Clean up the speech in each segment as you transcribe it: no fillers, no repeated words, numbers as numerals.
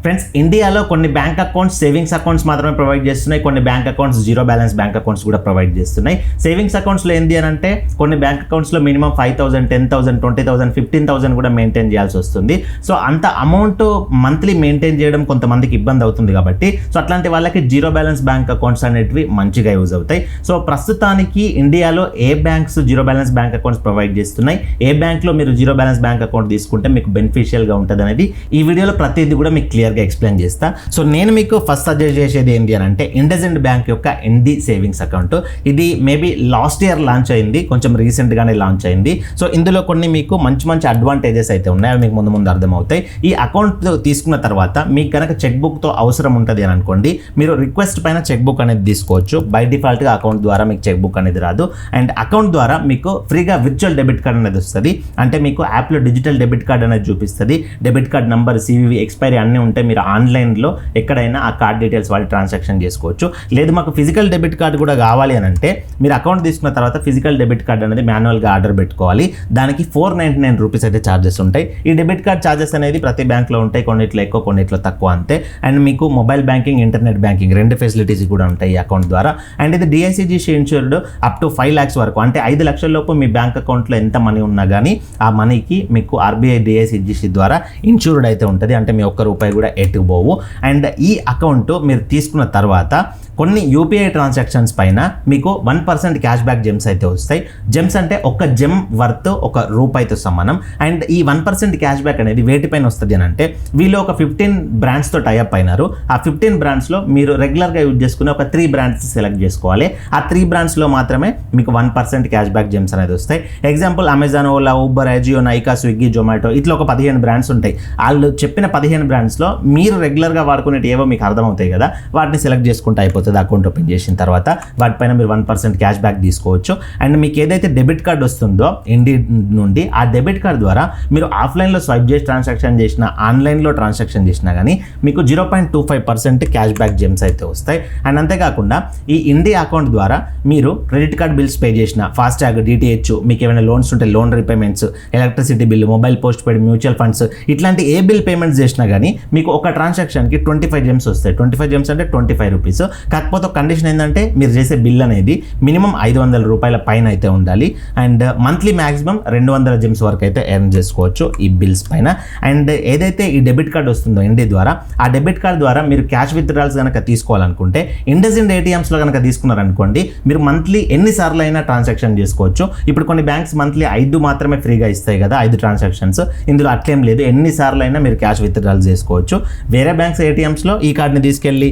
Friends, ఇండియాలో కొన్ని bank accounts savings accounts మాత్రమే ప్రొవైడ్ చేస్తున్నాయి, కొన్ని bank accounts zero balance bank accounts కూడా ప్రొవైడ్ చేస్తున్నాయి. సేవింగ్స్ అకౌంట్స్లో ఏంటి అని అంటే కొన్ని బ్యాంక్ అకౌంట్స్లో మినిమం 5,000, 10,000, 20,000, 15,000 కూడా మెయింటైన్ చేయాల్సి వస్తుంది. సో అంత అమౌంట్ మంత్లీ మెయింటైన్ చేయడం కొంతమందికి ఇబ్బంది అవుతుంది కాబట్టి సో అట్లాంటి వాళ్ళకి జీరో బ్యాలెన్స్ బ్యాంక్ అకౌంట్స్ అనేటివి మంచిగా యూజ్ అవుతాయి. సో ప్రస్తుతానికి ఇండియాలో ఏ banks zero balance bank accounts provide చేస్తున్నాయి, ఏ బ్యాంక్లో మీరు జీరో బ్యాలెన్స్ బ్యాంక్ అకౌంట్ తీసుకుంటే మీకు బెనిఫిషియల్గా ఉంటుంది అనేది ఈ వీడియోలో ప్రతిదీ కూడా మీకు క్లియర్గా ఎక్స్ప్లెయిన్ చేస్తా. సో నేను మీకు ఫస్ట్ సజెస్ట్ చేసేది ఏంటి అని అంటే ఇండస్ఇండ్ బ్యాంక్ యొక్క ఎన్డి సేవింగ్స్ అకౌంట్. ఇది మేబీ లాస్ట్ ఇయర్ లాంచ్ అయింది, కొంచెం రీసెంట్గానే లాంచ్ అయింది. సో ఇందులో కొన్ని మీకు మంచి మంచి అడ్వాంటేజెస్ అయితే ఉన్నాయి, అవి మీకు ముందు ముందు అర్థమవుతాయి. ఈ అకౌంట్ తీసుకున్న తర్వాత మీకు కనుక చెక్ బుక్తో అవసరం ఉంటుంది అని అనుకోండి, మీరు రిక్వెస్ట్ పైన చెక్ బుక్ అనేది తీసుకోవచ్చు. బై డిఫాల్ట్గా అకౌంట్ ద్వారా మీకు చెక్ బుక్ అనేది రాదు. అండ్ అకౌంట్ ద్వారా మీకు ఫ్రీగా విర్చువల్ డెబిట్ కార్డ్ అనేది వస్తుంది. అంటే మీకు యాప్లో డిజిటల్ డెబిట్ కార్డ్ అనేది చూపిస్తుంది. Debit card number, CVV, expiry అన్నీ ఉంటాయి. మీరు ఆన్లైన్లో ఎక్కడైనా ఆ కార్డ్ డీటెయిల్స్ వాడి ట్రాన్సాక్షన్ చేసుకోవచ్చు. లేదు మాకు ఫిజికల్ డెబిట్ కార్డ్ కూడా కావాలి అని అంటే మీరు అకౌంట్ తీసుకున్న తర్వాత ఫిజికల్ డెబిట్ కార్డ్ అనేది మాన్యువల్గా ఆర్డర్ పెట్టుకోవాలి. దానికి 499 రూపీస్ అయితే ఛార్జెస్ ఉంటాయి. ఈ డెబిట్ కార్డ్ ఛార్జెస్ అనేది ప్రతి బ్యాంక్లో ఉంటాయి, కొన్నిట్లో ఎక్కువ కొన్నిట్లో తక్కువ అంతే. అండ్ మీకు మొబైల్ బ్యాంకింగ్, ఇంటర్నెట్ బ్యాంకింగ్ రెండు ఫెసిలిటీస్ కూడా ఉంటాయి ఈ అకౌంట్ ద్వారా. అండ్ ఇది DICGC insured up to 5 lakhs వరకు, అంటే 5 లక్షల లోపు మీ బ్యాంక్ అకౌంట్లో ఎంత మనీ ఉన్నా కానీ ఆ మనీకి మీకు ఆర్బీఐ డిఐసిజిసి ద్వారా ఇన్సూర్డ్ అయితే ఉంటుంది. అంటే మీ ఒక్క రూపాయి కూడా ఎట్టుకుపోవు. అండ్ ఈ అకౌంట్ మీరు తీసుకున్న తర్వాత కొన్ని యూపీఐ ట్రాన్సాక్షన్స్ పైన మీకు 1% క్యాష్ బ్యాక్ జెమ్స్ అయితే వస్తాయి. జెమ్స్ అంటే ఒక జెమ్ వర్త్ ₹1 సమానం. అండ్ ఈ 1% క్యాష్ బ్యాక్ అనేది వేటిపైన వస్తుంది అని అంటే వీళ్ళు ఒక 15 బ్రాండ్స్తో టైఅప్ అయినారు. ఆ 15 బ్రాండ్స్లో మీరు రెగ్యులర్గా యూజ్ చేసుకునే ఒక 3 బ్రాండ్స్ సెలెక్ట్ చేసుకోవాలి. ఆ 3 బ్రాండ్స్లో మాత్రమే మీకు 1% క్యాష్ బ్యాక్ జెమ్స్ అనేది వస్తాయి. Example Amazon, Ola, Uber, Ajio, Nykaa, Swiggy, Zomato ఇట్లా ఒక 15 బ్రాండ్స్ ఉంటాయి. వాళ్ళు చెప్పిన 15 బ్రాండ్స్లో మీరు రెగ్యులర్గా వాడుకునేవి ఏవో మీకు అర్థమవుతాయి కదా, వాటిని సెలెక్ట్ చేసుకుంటే అయిపోతుంది. అకౌంట్ ఓపెన్ చేసిన తర్వాత వాటిపైన మీరు 1% క్యాష్ బ్యాక్ తీసుకోవచ్చు. అండ్ మీకు ఏదైతే డెబిట్ కార్డ్ వస్తుందో ఇండి నుండి, ఆ డెబిట్ కార్డ్ ద్వారా మీరు ఆఫ్లైన్లో స్వైప్ చేసి ట్రాన్సాక్షన్ చేసినా, ఆన్లైన్లో ట్రాన్సాక్షన్ చేసినా కానీ మీకు 0.25% క్యాష్ బ్యాక్ జెమ్స్ అయితే వస్తాయి. అండ్ అంతేకాకుండా ఈ ఇండి అకౌంట్ ద్వారా మీరు క్రెడిట్ కార్డ్ బిల్స్ పే చేసిన, ఫాస్టాగ్, డిటిహెచ్, మీకు ఏమైనా లోన్స్ ఉంటే loan repayments, electricity bill, mobile post paid, mutual funds ఇట్లాంటి ఏ బిల్ పేమెంట్స్ చేసినా కానీ మీకు ఒక ట్రాన్సాక్షన్కి 25 జెమ్స్ వస్తాయి. 25 జెమ్స్ అంటే 25 రూపీస్. కాకపోతే ఒక కండిషన్ ఏంటంటే మీరు చేసే బిల్ అనేది మినిమం 500 రూపాయల పైన అయితే ఉండాలి. అండ్ మంత్లీ మ్యాక్సిమం 200 జెమ్స్ వరకు అయితే ఎర్న్ చేసుకోవచ్చు ఈ బిల్స్ పైన. అండ్ ఏదైతే ఈ డెబిట్ కార్డ్ వస్తుందో ఇండి ద్వారా, ఆ డెబిట్ కార్డ్ ద్వారా మీరు క్యాష్ విత్డ్రాల్స్ కనుక తీసుకోవాలనుకుంటే ఇండస్ఇండ్ ఏటీఎంస్లో కనుక తీసుకున్నారనుకోండి, మీరు మంత్లీ ఎన్నిసార్లు అయినా ట్రాన్సాక్షన్ చేసుకోవచ్చు. ఇప్పుడు కొన్ని బ్యాంక్స్ మంత్లీ 5 మాత్రమే ఫ్రీగా ఇస్తాయి కదా, 5 ట్రాన్సాక్షన్స్. ఇందులో అట్లేం లేదు, ఎన్నిసార్లు అయినా మీరు క్యాష్ విత్డ్రాల్స్ చేసుకోవచ్చు. వేరే బ్యాంక్స్ ఏటీఎంస్లో ఈ కార్డ్ని తీసుకెళ్ళి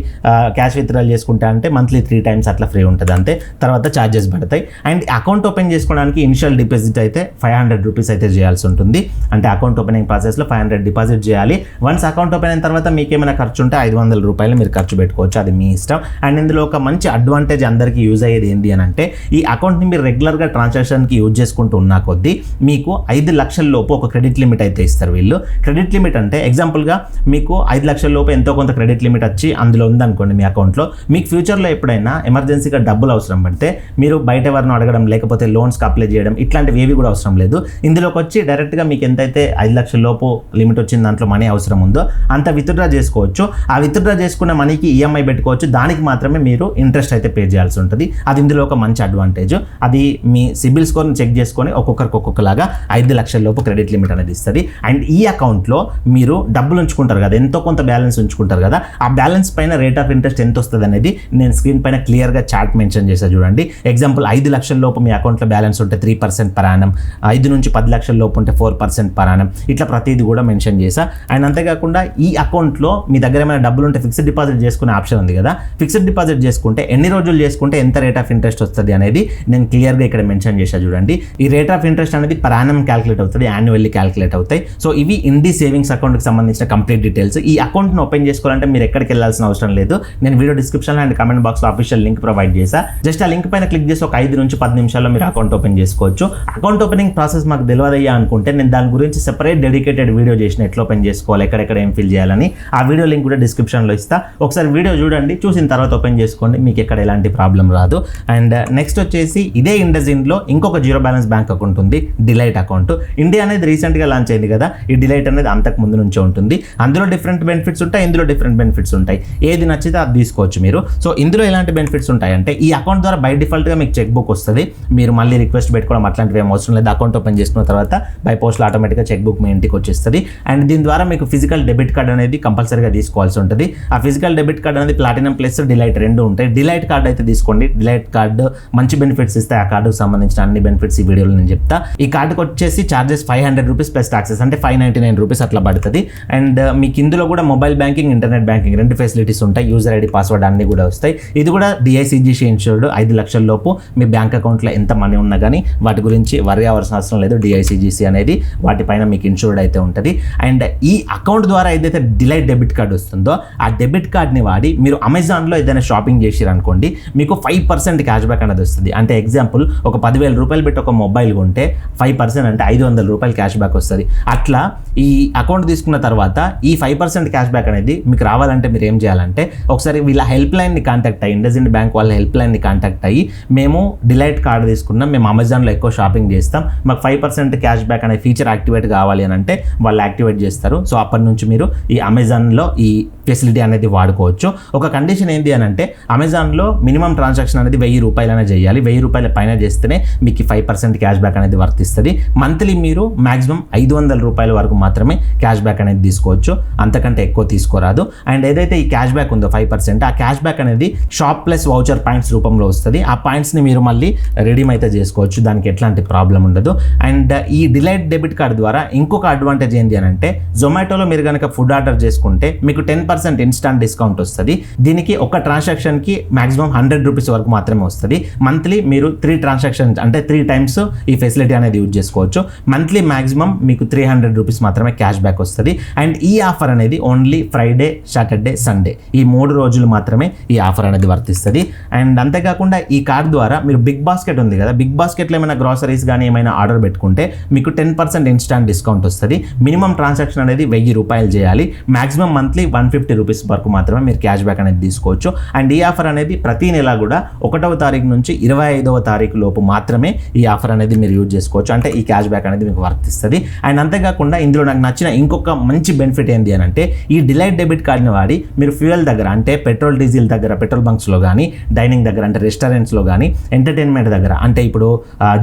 క్యాష్ విత్డ్రాల్ చేసుకుంటే అంటే మంత్లీ 3 times అట్లా ఫ్రీ ఉంటుంది అంతే, తర్వాత ఛార్జెస్ పడతాయి. అండ్ అకౌంట్ ఓపెన్ చేసుకోవడానికి ఇనిషియల్ డిపాజిట్ అయితే 500 రూపీస్ అయితే చేయాల్సి ఉంటుంది. అంటే అకౌంట్ ఓపెనింగ్ ప్రాసెస్లో 500 డిపాజిట్ చేయాలి. వన్స్ అకౌంట్ ఓపెన్ అయిన తర్వాత మీకు ఏమైనా ఖర్చు ఉంటే 500 రూపాయలు మీరు ఖర్చు పెట్టుకోవచ్చు, అది మీ ఇష్టం. అండ్ ఇందులో ఒక మంచి అడ్వాంటేజ్ అందరికీ యూజ్ అయ్యేది ఏంటి అని అంటే ఈ అకౌంట్ని మీరు రెగ్యులర్గా ట్రాన్సాక్షన్కి యూజ్ చేసుకుంటూ ఉన్న కొద్దీ మీకు 5 లక్షల లోపు ఒక క్రెడిట్ లిమిట్ అయితే ఇస్తారు వీళ్ళు. క్రెడిట్ లిమిట్ అంటే ఎగ్జాంపుల్గా మీకు 5 లక్షల లోపు ఎంతో కొంత క్రెడిట్ లిమిట్ వచ్చి అందులో ఉందనుకోండి మీ అకౌంట్లో, మీకు ఫ్యూచర్లో ఎప్పుడైనా ఎమర్జెన్సీగా డబ్బులు అవసరం పడితే మీరు బయట ఎవరిని అడగడం, లేకపోతే లోన్స్కి అప్లై చేయడం ఇట్లాంటివి ఏవి కూడా అవసరం లేదు. ఇందులోకి వచ్చి డైరెక్ట్గా మీకు ఎంతైతే 5 లక్షల లోపు లిమిట్ వచ్చిన దాంట్లో మనీ అవసరం ఉందో అంత విత్డ్రా చేసుకోవచ్చు. ఆ విత్డ్రా చేసుకున్న మనీకి ఈఎంఐ పెట్టుకోవచ్చు. దానికి మాత్రమే మీరు ఇంట్రెస్ట్ అయితే పే చేయాల్సి ఉంటుంది. అది ఇందులో ఒక మంచి అడ్వాంటేజ్. అది మీ సిబిల్ స్కోర్ని చెక్ చేసుకొని ఒక్కొక్కరికి ఒక్కొక్కలాగా 5 లక్షల లోపు క్రెడిట్ లిమిట్ అనేది ఇస్తుంది. అండ్ ఈ అకౌంట్లో మీరు డబ్బులు ఉంచుకుంటారు కదా, ఎంతో కొంత బ్యాలెన్స్ ఉంచుకుంటారు కదా, ఆ బ్యాలెన్స్ పైన రేట్ ఆఫ్ ఇంట్రెస్ట్ ఎంత వస్తుంది అనేది నేను స్క్రీన్ పైన క్లియర్గా చార్ట్ మెన్షన్ చేసా చూడండి. ఎగ్జాంపుల్ 5 లక్షల లోపు మీ అకౌంట్లో బ్యాలెన్స్ ఉంటే 3% పర్ యానం, 5 నుంచి 10 లక్షల లోపు ఉంటే 4% పర్ యానం, ఇట్లా ప్రతిదీ కూడా మెన్షన్ చేసా. అండ్ అంతేకాకుండా ఈ అకౌంట్లో మీ దగ్గర ఏమైనా డబ్బులు ఉంటే ఫిక్స్డ్ డిపాజిట్ చేసుకునే ఆప్షన్ ఉంది కదా, ఫిక్స్డ్ డిపాజిట్ చేసుకుంటే ఎన్ని రోజులు చేసుకుంటే ఎంత రేట్ ఆఫ్ ఇంట్రెస్ట్ వస్తుంది అనేది నేను క్లియర్గా ఇక్కడ మెన్షన్ చేసా చూడండి. ఈ రేట్ ఆఫ్ ఇంట్రెస్ట్ అనేది పర్ యానం క్యాలిక్యులేట్ అవుతుంది, యాన్యువల్లీ క్యాలిక్యులేట్ అవుతాయి. సో ఇవి ఇండి సేవింగ్స్ అకౌంట్కి సంబంధించిన కంప్లీట్ డీటెయిల్స్. ఈ అకౌంట్ని ఓపెన్ చేసుకోవాలంటే మీరు ఎక్కడికి వెళ్ళాల్సిన అవసరం లేదు. నేను వీడియో డిస్క్రిప్షన్లో అండ్ కామెంట్ బాక్స్లో అఫీషియల్ లింక్ ప్రొవైడ్ చేసా. జస్ట్ ఆ లింక్ పైన క్లిక్ చేసి ఒక 5 నుంచి 10 నిమిషాల్లో మీరు అకౌంట్ ఓపెన్ చేసుకోవచ్చు. అకౌంట్ ఓపెనింగ్ ప్రాసెస్ మాకు తెలియదయ్యా అనుకుంటే నేను దాని గురించి సెపరేట్ డెడికేటెడ్ వీడియో చేసిన, ఎట్లా ఓపెన్ చేసుకోవాలి, ఎక్కడెక్కడ ఏం ఫిల్ చేయాలని. ఆ వీడియో లింక్ కూడా డిస్క్రిప్షన్లో ఇస్తా. ఒకసారి వీడియో చూడండి, చూసిన తర్వాత ఓపెన్ చేసుకోండి, మీకు ఎక్కడ ఎలాంటి ప్రాబ్లం రాదు. అండ్ నెక్స్ట్ వచ్చేసి ఇదే ఇండస్ఇండ్లో ఇంకొక జీరో బ్యాలెన్స్ బ్యాంక్ అకౌంట్ ఉంది, డిలైట్ అకౌంట్. ఇండియా అనేది రీసెంట్గా లాంచ్ అయింది కదా, ఈ డిలైట్ అనేది అంతకు ముందు నుంచే ఉంటుంది. అందులో డిఫరెంట్ బెనిఫిట్స్ ఉంటాయి, ఇందులో డిఫరెంట్ బెనిఫిట్స్ ఉంటాయి. ఏది నచ్చితే అది తీసుకోవచ్చు మీరు. సో ఇందులో ఎలాంటి బెనిఫిట్స్ ఉంటాయంటే ఈ అకౌంట్ ద్వారా బై డిఫాల్ట్గా మీకు చెక్ బుక్ వస్తుంది. మీరు మళ్ళీ రిక్వెస్ట్ పెట్టుకోవడం అట్లాంటివి ఏం అవసరం లేదు. అకౌంట్ ఓపెన్ చేసుకున్న తర్వాత బై పోస్ట్లో ఆటోమేటిక్గా చెక్ బుక్ మీ ఇంటికి వచ్చేస్తుంది. అండ్ దీని ద్వారా మీకు ఫిజికల్ డెబిట్ కార్డ్ అనేది కంపల్సరీగా తీసుకోవాల్సి ఉంటుంది. ఆ ఫిజికల్ డెబిట్ కార్డ్ అనేది ప్లాటినం ప్లస్ డిలైట్ రెండు ఉంటాయి. డిలైట్ కార్డ్ అయితే తీసుకోండి. డిలైట్ కార్డు మంచి బెనిఫిట్స్ ఇస్తాయి. ఆ కార్డుకు సంబంధించిన అన్ని బెనిఫిట్స్ ఈ వీడియోలో నేను చెప్తా. ఈ కార్డుకి వచ్చేసి చార్జెస్ 500 రూపీస్ ప్లస్ టాక్సెస్ అంటే 599 రూపీస్ అట్లా పడుతుంది. అండ్ మీకు ఇందులో కూడా మొబైల్ బ్యాంకింగ్, ఇంటర్నెట్ బ్యాంకింగ్ రెండు ఫెసిలిటీస్ ఉంటాయి. యూజర్ ఐడి, పాస్వర్డ్ అన్ని కూడా వస్తాయి. ఇది కూడా DICGC ఇన్సూర్డ్. 5 లక్షల లోపు మీ బ్యాంక్ అకౌంట్లో ఎంత మనీ ఉన్నా కానీ వాటి గురించి వరి అవ్వాల్సిన అవసరం లేదు. DICGC అనేది వాటిపైన మీకు ఇన్సూర్డ్ అయితే ఉంటుంది. అండ్ ఈ అకౌంట్ ద్వారా ఏదైతే డిలైట్ డెబిట్ కార్డ్ వస్తుందో ఆ డెబిట్ కార్డ్ని వాడి మీరు అమెజాన్లో ఏదైనా షాపింగ్ చేసిరనుకోండి, మీకు 5% క్యాష్ బ్యాక్ అనేది వస్తుంది. అంటే ఎగ్జాంపుల్ ఒక 10,000 రూపాయలు పెట్టి ఒక మొబైల్ కొంటే 5% అంటే 500 రూపాయలు క్యాష్ బ్యాక్ వస్తుంది. అట్లా ఈ అకౌంట్ తీసుకున్న తర్వాత ఈ 5% క్యాష్ బ్యాక్ అనేది మీకు రావాలంటే మీరు ఏం చేయాలంటే ఒకసారి వీళ్ళ హెల్ప్ లైన్ని కాంటాక్ట్ అయ్యి, ఇండస్ఇండ్ బ్యాంక్ వాళ్ళ హెల్ప్ లైన్ని కాంటాక్ట్ అయ్యి, మేము డిలైట్ కార్డ్ తీసుకున్నాం, మేము అమెజాన్లో ఎక్కువ షాపింగ్ చేస్తాం, మాకు 5% క్యాష్ బ్యాక్ అనే ఫీచర్ యాక్టివేట్ కావాలి అని అంటే వాళ్ళు యాక్టివేట్ చేస్తారు. సో అప్పటి నుంచి మీరు ఈ అమెజాన్లో ఈ ఫెసిలిటీ అనేది వాడుకోవచ్చు. ఒక కండిషన్ ఏంటి అని అంటే అమెజాన్లో మినిమం ట్రాన్సాక్షన్ అనేది 1000 రూపాయలనే చేయాలి. 1000 రూపాయల పైన చేస్తేనే మీకు 5% క్యాష్ బ్యాక్ అనేది వర్తిస్తుంది. మంత్లీ మీరు మాక్సిమం 500 రూపాయల వరకు మాత్రమే క్యాష్ బ్యాక్ అనేది తీసుకోవచ్చు, అంతకంటే ఎక్కువ తీసుకోరాదు. అండ్ ఏదైతే ఈ క్యాష్ బ్యాక్ ఉందో 5%, ఆ క్యాష్ బ్యాక్ అనేది షాప్ ప్లస్ వౌచర్ పాయింట్స్ రూపంలో వస్తుంది. ఆ పాయింట్స్ని మీరు మళ్ళీ రెడీమ్ అయితే చేసుకోవచ్చు, దానికి ఎట్లాంటి ప్రాబ్లం ఉండదు. అండ్ ఈ డిలైట్ డెబిట్ కార్డ్ ద్వారా ఇంకొక అడ్వాంటేజ్ ఏంటి అని అంటే జొమాటోలో మీరు కనుక ఫుడ్ ఆర్డర్ చేసుకుంటే మీకు 10% ఇన్స్టాంట్ డిస్కౌంట్ వస్తుంది. దీనికి ఒక ట్రాన్సాక్షన్కి మాక్సిమం 100 రూపీస్ వరకు మాత్రమే వస్తుంది. మంత్లీ మీరు 3 ట్రాన్సాక్షన్స్ అంటే 3 టైమ్స్ ఈ ఫెసిలిటీ అనేది యూజ్ చేసుకోవచ్చు. మంత్లీ మాక్సిమం మీకు 300 రూపీస్ మాత్రమే క్యాష్ బ్యాక్ వస్తుంది. అండ్ ఈ ఆఫర్ అనేది ఓన్లీ ఫ్రైడే, సాటర్డే, సండే ఈ 3 రోజులు మాత్రమే ఈ ఆఫర్ అనేది వర్తిస్తుంది. అండ్ అంతేకాకుండా ఈ కార్డ్ ద్వారా మీరు బిగ్ బాస్కెట్ ఉంది కదా, బిగ్ బాస్కెట్లో ఏమైనా గ్రాసరీస్ కానీ ఏమైనా ఆర్డర్ పెట్టుకుంటే మీకు 10% ఇన్స్టాంట్ డిస్కౌంట్ వస్తుంది. మినిమం ట్రాన్సాక్షన్ అనేది 1000 రూపాయలు చేయాలి. మాక్సిమం మంత్లీ 150 రూపీస్ వరకు మాత్రమే మీరు క్యాష్ బ్యాక్ అనేది తీసుకోవచ్చు. అండ్ ఈ ఆఫర్ అనేది ప్రతి నెల కూడా 1వ తారీఖు నుంచి 25వ తారీఖు లోపు మాత్రమే ఈ ఆఫర్ అనేది మీరు యూజ్ చేసుకోవచ్చు. అంటే ఈ క్యాష్ బ్యాక్ అనేది మీకు వర్తిస్తుంది. అండ్ అంతేకాకుండా ఇందులో నాకు నచ్చిన ఇంకొక మంచి బెనిఫిట్ ఏంటి అని అంటే ఈ డిలైట్ డెబిట్ కార్డ్ని వాడి మీరు ఫ్యూయల్ దగ్గర అంటే పెట్రోల్ డీజిల్ దగ్గర, పెట్రోల్ బంక్స్లో కానీ, డైనింగ్ దగ్గర అంటే రెస్టారెంట్స్లో కానీ, ఎంటర్టైన్మెంట్ దగ్గర అంటే ఇప్పుడు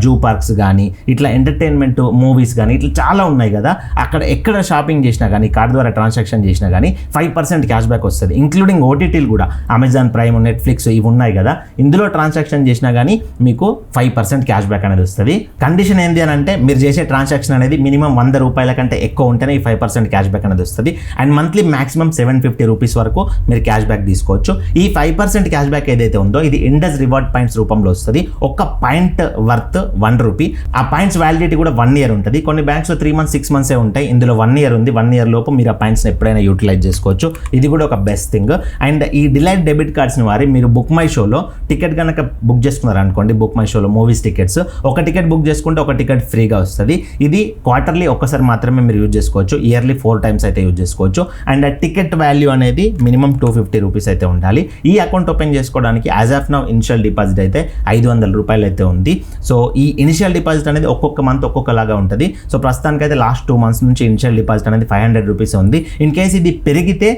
జూ పార్క్స్ కానీ ఇట్లా ఎంటర్టైన్మెంట్ మూవీస్ కానీ ఇట్లా చాలా ఉన్నాయి కదా, అక్కడ ఎక్కడ షాపింగ్ చేసినా కానీ కార్డ్ ద్వారా ట్రాన్సాక్షన్ చేసినా కానీ 5% క్యాష్ బ్యాక్ వస్తుంది. ఇంక్లూడింగ్ OTTలు కూడా అమెజాన్ ప్రైమ్, నెట్ఫ్లిక్స్ ఇవి ఉన్నాయి కదా, ఇందులో ట్రాన్సాక్షన్ చేసినా కానీ మీకు 5% క్యాష్ బ్యాక్ అనేది వస్తుంది. కండిషన్ ఏంటి అని అంటే మీరు చేసే ట్రాన్సాక్షన్ అనేది మినిమం 100 రూపాయల కంటే ఎక్కువ ఉంటేనే ఈ 5% క్యాష్ బ్యాక్ అనేది వస్తుంది. అండ్ మంత్లీ మాక్సిమం 750 రూపీస్ వరకు మీరు క్యాష్ బ్యాక్ తీసుకోవచ్చు. ఈ 5% క్యాష్ బ్యాక్ ఏదైతే ఉందో ఇది ఇండస్ రివార్డ్ పాయింట్స్ రూపంలో వస్తుంది. ఒక్క పాయింట్ వర్త్ 1 రూపీ. ఆ పాయింట్స్ వ్యాలిడిటీ కూడా 1 ఇయర్ ఉంటుంది. కొన్ని బ్యాంక్స్లో 3 మంత్స్ 6 మంత్సే ఉంటాయి, ఇందులో 1 ఇయర్ ఉంది. 1 ఇయర్ లోపు మీరు ఆ పాయింట్స్ని ఎప్పుడైనా యూటిలైజ్ చేసుకోవచ్చు. ఇది కూడా ఒక బెస్ట్ థింగ్. అండ్ ఈ డిలైట్ డెబిట్ కార్డ్స్ని వారి మీరు బుక్ మై షోలో టికెట్ కనుక బుక్ చేసుకున్నారు అనుకోండి, బుక్ మై షోలో మూవీస్ టికెట్స్, ఒక టికెట్ బుక్ చేసుకుంటే ఒక టికెట్ ఫ్రీగా వస్తుంది. ఇది క్వార్టర్లీ ఒక్కసారి మాత్రమే మీరు యూజ్ చేసుకోవచ్చు, ఇయర్లీ 4 టైమ్స్ అయితే యూజ్ చేసుకోవచ్చు. అండ్ ఆ టికెట్ వాల్యూ అనేది మినిమం 250 రూపీస్ అయితే ఉండాలి. ఈ అకౌంట్ ఓపెన్ చేసుకోవడానికి as of now initial deposit అయితే 500 రూపాయలు అయితే ఉంది. సో ఈ ఇనిషియల్ డిపాజిట్ అనేది ఒక్కొక్క మంత్ ఒక్కొక్కలాగా ఉంటుంది. సో ప్రస్తుతానికి అయితే లాస్ట్ 2 మంత్స్ నుంచి ఇనిషియల్ డిపాజిట్ అనేది 500 రూపీస్ ఉంది. ఇన్ కేస్ ఇది పెరిగితే,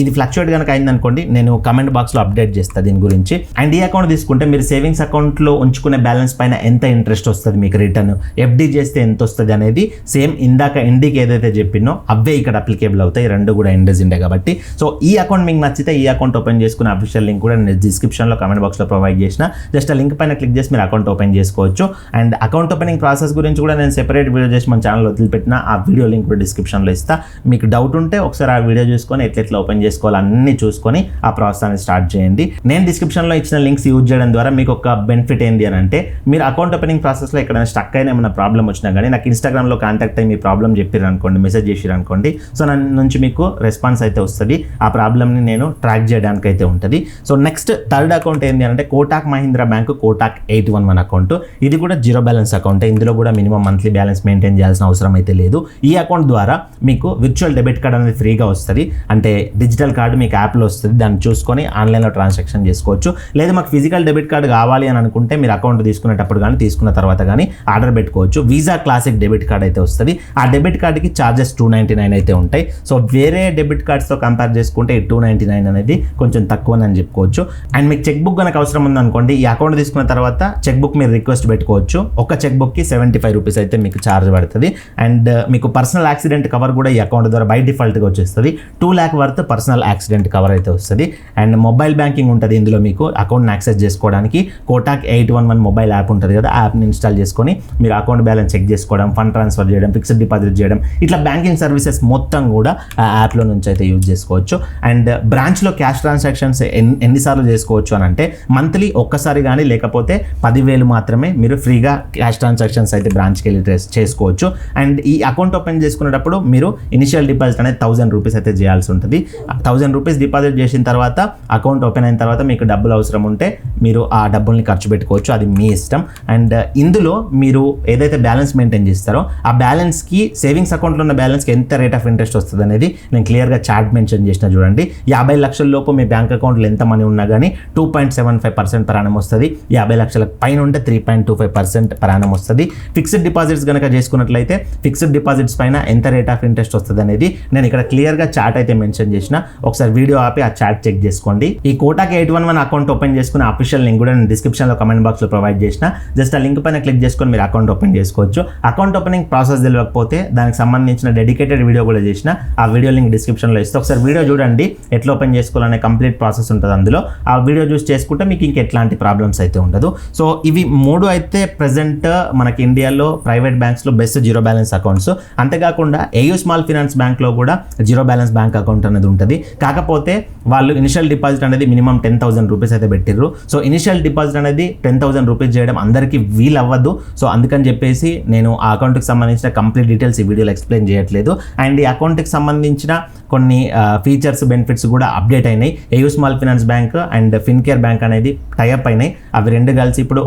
ఇది ఫ్లక్చువేట్ కనుక అయిందనుకోండి, నేను కమెంట్ బాక్స్లో అప్డేట్ చేస్తాను దీని గురించి. అండ్ ఈ అకౌంట్ తీసుకుంటే మీరు సేవింగ్స్ అకౌంట్లో ఉంచుకునే బ్యాలెన్స్ పైన ఎంత ఇంట్రెస్ట్ వస్తుంది మీకు రిటర్న్, FD చేస్తే ఎంత వస్తుంది అనేది సేమ్ ఇందాక ఇండికి ఏదైతే చెప్పినో అవే ఇక్కడ అప్లికేబుల్ అవుతాయి. రెండు కూడా ఇండే కాబట్టి. సో ఈ అకౌంట్ మీకు నచ్చితే ఈ అకౌంట్ ఓపెన్ చేసుకునే అఫీషియల్ లింక్ కూడా నేను డిస్క్రిప్షన్లో కమెంట్ బాక్స్లో ప్రొవైడ్ చేసిన. జస్ట్ ఆ లింక్ పైన క్లిక్ చేసి మీరు అకౌంట్ ఓపెన్ చేసుకోవచ్చు. అండ్ అకౌంట్ ఓపెనింగ్ ప్రాసెస్ గురించి కూడా నేను సెపరేట్ వీడియో చేసి మన ఛానల్లో వదిలిపెట్టిన, ఆ వీడియో లింక్ కూడా డిస్క్రిప్షన్లో ఇస్తా. మీకు డౌట్ ఉంటే ఒకసారి ఆ వీడియో చూసుకొని ఎట్లా ఓపెన్ చేసుకోవాలి అన్నీ చూసుకొని ఆ ప్రాసెస్ అనేది స్టార్ట్ చేయండి. నేను డిస్క్రిప్షన్లో ఇచ్చిన లింక్స్ యూజ్ చేయడం ద్వారా మీకు ఒక బెనిఫిట్ ఏంటి అని అంటే మీరు అకౌంట్ ఓపెనింగ్ ప్రాసెస్లో ఎక్కడైనా స్టక్ అయినా ఏమైనా ప్రాబ్లం వచ్చినా కానీ నాకు ఇన్స్టాగ్రామ్లో కాంటాక్ట్ అయ్యి మీ ప్రాబ్లం చెప్పారు అనుకోండి, మెసేజ్ చేసిరు అనుకోండి, సో నా నుంచి మీకు రెస్పాన్స్ అయితే వస్తుంది. ఆ ప్రాబ్లమ్ని నేను ట్రాక్ చేయడానికి అయితే ఉంటుంది. సో నెక్స్ట్ థర్డ్ అకౌంట్ ఏంటి అంటే కోటాక్ మహీంద్రా బ్యాంక్ కోటాక్ 811 అకౌంట్. ఇది కూడా జీరో బ్యాలెన్స్ అకౌంట్. ఇందులో కూడా మినిమం మంత్లీ బ్యాలెన్స్ మెయింటైన్ చేయాల్సిన అవసరం అయితే లేదు. ఈ అకౌంట్ ద్వారా మీకు విర్చువల్ డెబిట్ కార్డ్ అనేది ఫ్రీగా వస్తుంది. అంటే డిజిటల్ కార్డు మీకు యాప్లో వస్తుంది, దాన్ని చూసుకొని ఆన్లైన్లో ట్రాన్సాక్షన్ చేసుకోవచ్చు. లేదా మాకు ఫిజికల్ డెబిట్ కార్డు కావాలి అని అనుకుంటే మీరు అకౌంట్ తీసుకునేటప్పుడు కానీ తీసుకున్న తర్వాత కానీ ఆర్డర్ పెట్టుకోవచ్చు. వీసా క్లాసిక్ డెబిట్ కార్డ్ అయితే వస్తుంది. ఆ డెబిట్ కార్డుకి ఛార్జెస్ 299 అయితే ఉంటాయి. సో సో వేరే డెబిట్ కార్డ్స్తో కంపేర్ చేసుకుంటే ఈ 299 అనేది కొంచెం తక్కువని చెప్పుకోవచ్చు. అండ్ మీకు చెక్ బుక్ కనుక అవసరం ఉందనుకోండి, ఈ అకౌంట్ తీసుకున్న తర్వాత చెక్ బుక్ మీరు రిక్వెస్ట్ పెట్టుకోవచ్చు. ఒక చెక్ బుక్కి 75 రూపీస్ అయితే మీకు ఛార్జ్ పడుతుంది. అండ్ మీకు పర్సనల్ యాక్సిడెంట్ కవర్ కూడా ఈ అకౌంట్ ద్వారా బై డిఫాల్ట్గా వచ్చేస్తుంది. 2 lakh worth personal accident cover అయితే వస్తుంది. అండ్ మొబైల్ బ్యాంకింగ్ ఉంటుంది ఇందులో. మీకు అకౌంట్ని యాక్సెస్ చేసుకోవడానికి కోటాక్ 811 మొబైల్ యాప్ ఉంటుంది కదా, ఆ యాప్ని ఇన్స్టాల్ చేసుకొని మీరు అకౌంట్ బ్యాలెన్స్ చెక్ చేసుకోవడం, ఫండ్ ట్రాన్స్ఫర్ చేయడం, ఫిక్స్డ్ డిపాజిట్ చేయడం, ఇట్లా బ్యాంకింగ్ సర్వీసెస్ మొత్తం కూడా ఆ యాప్లో నుంచి అయితే యూజ్ చేసుకోవచ్చు. అండ్ బ్రాంచ్లో క్యాష్ ట్రాన్సాక్షన్స్ ఎన్నిసార్లు చేసుకోవచ్చు అని అంటే మంత్లీ ఒక్కసారి కానీ లేకపోతే 10,000 మాత్రమే మీరు ఫ్రీగా క్యాష్ ట్రాన్సాక్షన్స్ అయితే బ్రాంచ్కి వెళ్ళి చేసుకోవచ్చు. అండ్ ఈ అకౌంట్ ఓపెన్ చేసుకునేటప్పుడు మీరు ఇనిషియల్ డిపాజిట్ అనేది 1000 రూపీస్ అయితే చేయాల్సి ఉంటుంది. 1000 రూపీస్ డిపాజిట్ చేసిన తర్వాత అకౌంట్ ఓపెన్ అయిన తర్వాత మీకు డబ్బులు అవసరం ఉంటే మీరు ఆ డబ్బుల్ని ఖర్చు పెట్టుకోవచ్చు, అది మీ ఇష్టం. అండ్ ఇందులో మీరు ఏదైతే బ్యాలెన్స్ మెయింటైన్ చేస్తారో ఆ బ్యాలెన్స్కి సేవింగ్స్ అకౌంట్లో ఉన్న బ్యాలెన్స్కి ఎంత రేట్ ఆఫ్ ఇంట్రెస్ట్ వస్తుంది అనేది నేను క్లియర్గా చార్ట్ మెన్షన్ చేసిన చూడండి. 50 లక్షల లోపు మీ బ్యాంక్ అకౌంట్లో ఎంత మనీ ఉన్నా కానీ 2.75% per annum వస్తుంది. 50 లక్షల పైన ఉంటే 3.25% per annum వస్తుంది. ఫిక్స్డ్ డిపాజిట్స్ కనుక చేసుకున్నట్లయితే ఫిక్స్డ్ డిపాజిట్స్ పైన ఎంత రేట్ ఆఫ్ ఇంట్రెస్ట్ వస్తుంది అనేది నేను ఇక్కడ క్లియర్గా చార్ట్ అయితే మెన్షన్ చేసిన. ఒకసారి వీడియో ఆపి ఆ చార్ట్ చెక్ చేసుకోండి. ఈ కోటాక్ 811 అకౌంట్ ఓపెన్ చేసుకున్న అఫీషియల్ లింక్ కూడా నేను డిస్క్రిప్షన్లో కమెంట్ బాక్స్లో ప్రొవైడ్ చేసిన. జస్ట్ ఆ లింక్ పైన క్లిక్ చేసుకొని మీరు అకౌంట్ ఓపెన్ చేసుకోవచ్చు. అకౌంట్ ఓపెనింగ్ ప్రాసెస్ తెలియకపోతే దానికి సంబంధించిన డెడికేటెడ్ వీడియో కూడా చేసిన, ఆ వీడియో లింక్ డిస్క్రిప్షన్లో ఇస్తే ఒకసారి వీడియో చూడండి. ఎట్లా ఓపెన్ చేసుకోవాలనే కంప్లీట్ ప్రాసెస్ ఉంటుంది అందులో. ఆ వీడియో చూసి చేసుకుంటే మీకు ఇంకెట్లాంటి ప్రాబ్లమ్స్ అయితే ఉండదు. సో ఇవి 3 అయితే ప్రెసెంట్ మనకి ఇండియాలో ప్రైవేట్ బ్యాంక్స్లో బెస్ట్ జీరో బ్యాలెన్స్ అకౌంట్స్. అంతేకాకుండా ఏయూ స్మాల్ ఫైనాన్స్ బ్యాంక్లో కూడా జీరో బ్యాలెన్స్ బ్యాంక్ అకౌంట్ అనేది ఉంటుంది. కాకపోతే వాళ్ళు ఇనిషియల్ డిపాజిట్ అనేది మినిమం 10,000 రూపీస్ అయితే పెట్టిర్రు. సో ఇనిషియల్ డిపాజిట్ అనేది 10,000 రూపీస్ చేయడం అందరికీ వీలు అవ్వదు. సో అందుకని చెప్పేసి నేను ఆ అకౌంట్కి సంబంధించిన కంప్లీట్ డీటెయిల్స్ ఈ వీడియోలో ఎక్స్ప్లెయిన్ చేయట్లేదు. అండ్ ఈ అకౌంట్కి సంబంధించిన కొన్ని ఫీచర్స్ బెనిఫిట్స్ కూడా అప్డేట్ అయినాయి. AU small finance bank and Fincare bank అనేది టైఅప్ అయినాయి. అవి రెండు కలిసి ఇప్పుడు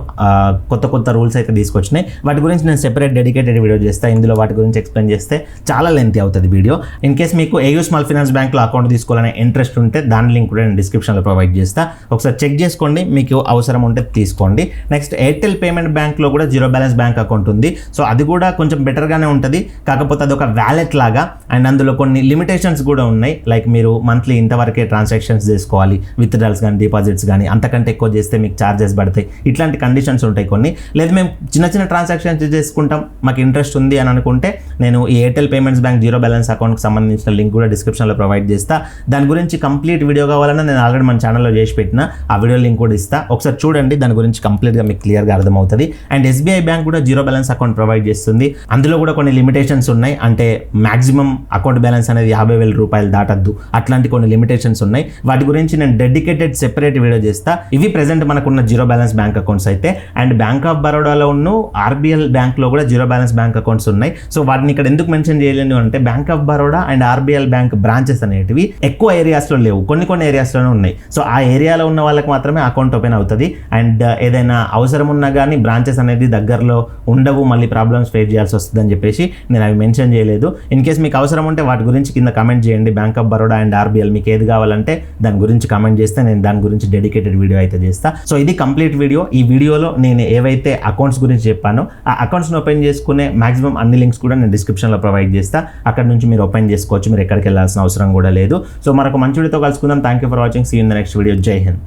కొత్త రూల్స్ అయితే తీసుకొచ్చినాయి. వాటి గురించి నేను సెపరేట్ డెడికేటెడ్ వీడియో చేస్తాను. ఇందులో వాటి గురించి ఎక్స్ప్లెయిన్ చేస్తే చాలా లెంతీ అవుతుంది వీడియో. ఇన్ కేస్ మీకు ఏయూ స్మాల్ ఫైనాన్స్ బ్యాంక్లో అకౌంట్ తీసుకోవాలనే ఇంట్రెస్ట్ ఉంటే దాని లింక్ కూడా నేను డిస్క్రిప్షన్లో ప్రొవైడ్ చేస్తా. ఒకసారి చెక్ చేసుకోండి, మీకు అవసరం ఉంటే తీసుకోండి. నెక్స్ట్ ఎయిర్టెల్ పేమెంట్ బ్యాంక్లో కూడా జీరో బ్యాలెన్స్ బ్యాంక్ అకౌంట్ ఉంది. సో అది కూడా కొంచెం బెటర్గానే ఉంటుంది. కాకపోతే అది ఒక వ్యాలెట్ లాగా అండ్ అందులో కొన్ని లిమిటేషన్స్ కూడా ఉన్నాయి. లైక్ మీరు మంత్లీ ఇంతవరకే ట్రాన్సాక్షన్స్ చేసుకోవాలి, విత్డ్రాల్స్ కానీ డిపాజిట్స్ కానీ, అంతకంటే ఎక్కువ చేస్తే మీకు ఛార్జెస్ పడతాయి. ఇట్లాంటి కండిషన్స్ ఉంటాయి కొన్ని. లేదు మేము చిన్న ట్రాన్సాక్షన్స్ చేసుకుంటాం, మాకు ఇంట్రెస్ట్ ఉంది అని అనుకుంటే నేను ఈ Airtel payments bank zero balance అకౌంట్కి సంబంధించిన లింక్ కూడా డిస్క్రిప్షన్లో ప్రొవైడ్ చేస్తా. దాని గురించి కంప్లీట్ వీడియో కావాలన్నా నేను ఆల్రెడీ మన ఛానల్లో చేసి పెట్టిన, ఆ వీడియో లింక్ కూడా ఇస్తా. ఒకసారి చూడండి, దాని గురించి కంప్లీట్గా మీకు క్లియర్గా అర్థమవుతుంది. అండ్ ఎస్బీఐ బ్యాంక్ కూడా జీరో బ్యాలెన్స్ అకౌంట్ ప్రొవైడ్ చేస్తుంది. అందులో కూడా కొన్ని లిమిటేషన్స్ ఉన్నాయి. అంటే మాక్సిమం అకౌంట్ బ్యాలెన్స్ అనేది 50,000 రూపాయలు దాటద్దు, అట్లాంటి కొన్ని లిమిటేషన్స్ ఉన్నాయి. వాటి గురించి నేను డెడికేటెడ్ సెపరేట్ వీడియో చేస్తా. ఇవి ప్రెసెంట్ మనకున్న జీరో బ్యాలెన్స్ బ్యాంక్ అకౌంట్స్ అయితే. అండ్ బ్యాంక్ ఆఫ్ బరోడాలో ఉన్న ఆర్బీఎల్ బ్యాంక్లో కూడా జీరో బ్యాలెన్స్ బ్యాంక్ అకౌంట్స్ ఉన్నాయి. సో వాటిని ఇక్కడ ఎందుకు మెన్షన్ చేయలేను అంటే bank of Baroda and RBL bank branches అనేటివి ఎక్కువ ఏరియాస్లో లేవు, కొన్ని ఏరియాస్లోనే ఉన్నాయి. సో ఆ ఏరియాలో ఉన్న వాళ్ళకి మాత్రమే అకౌంట్ ఓపెన్ అవుతుంది. అండ్ ఏదైనా అవసరం ఉన్నా కానీ బ్రాంచెస్ అనేది దగ్గరలో ఉండవు, మళ్ళీ ప్రాబ్లమ్స్ ఫేస్ చేయాల్సి వస్తుంది అని చెప్పేసి నేను అవి మెన్షన్ చేయలేదు. ఇన్ కేస్ మీకు అవసరం ఉంటే వాటి గురించి కింద కమెంట్ చేయండి. Bank of Baroda and RBL మీకు ఏది కావాలంటే దాని గురించి కమెంట్ చేస్తే నేను దాని గురించి డెడికేటెడ్ వీడియో అయితే చేస్తా. సో ఇది కంప్లీట్ వీడియో. ఈ వీడియోలో నేను ఏవైతే అకౌంట్స్ గురించి చెప్పానో ఆ అకౌంట్స్ని ఓపెన్ చేసుకునే మాక్సిమం అన్ని లింక్స్ కూడా నేను డిస్క్రిప్షన్లో ప్రొవైడ్ చేస్తా. అక్కడ నుంచి మీరు ఓపెన్ చేసుకోవచ్చు, మీరు ఎక్కడికి వెళ్ళాల్సిన అవసరం కూడా లేదు. సో మరొక మంచి వీడియోతో కలుసుకుందాం. Thank you for watching. See you in the next video. జై హింద్.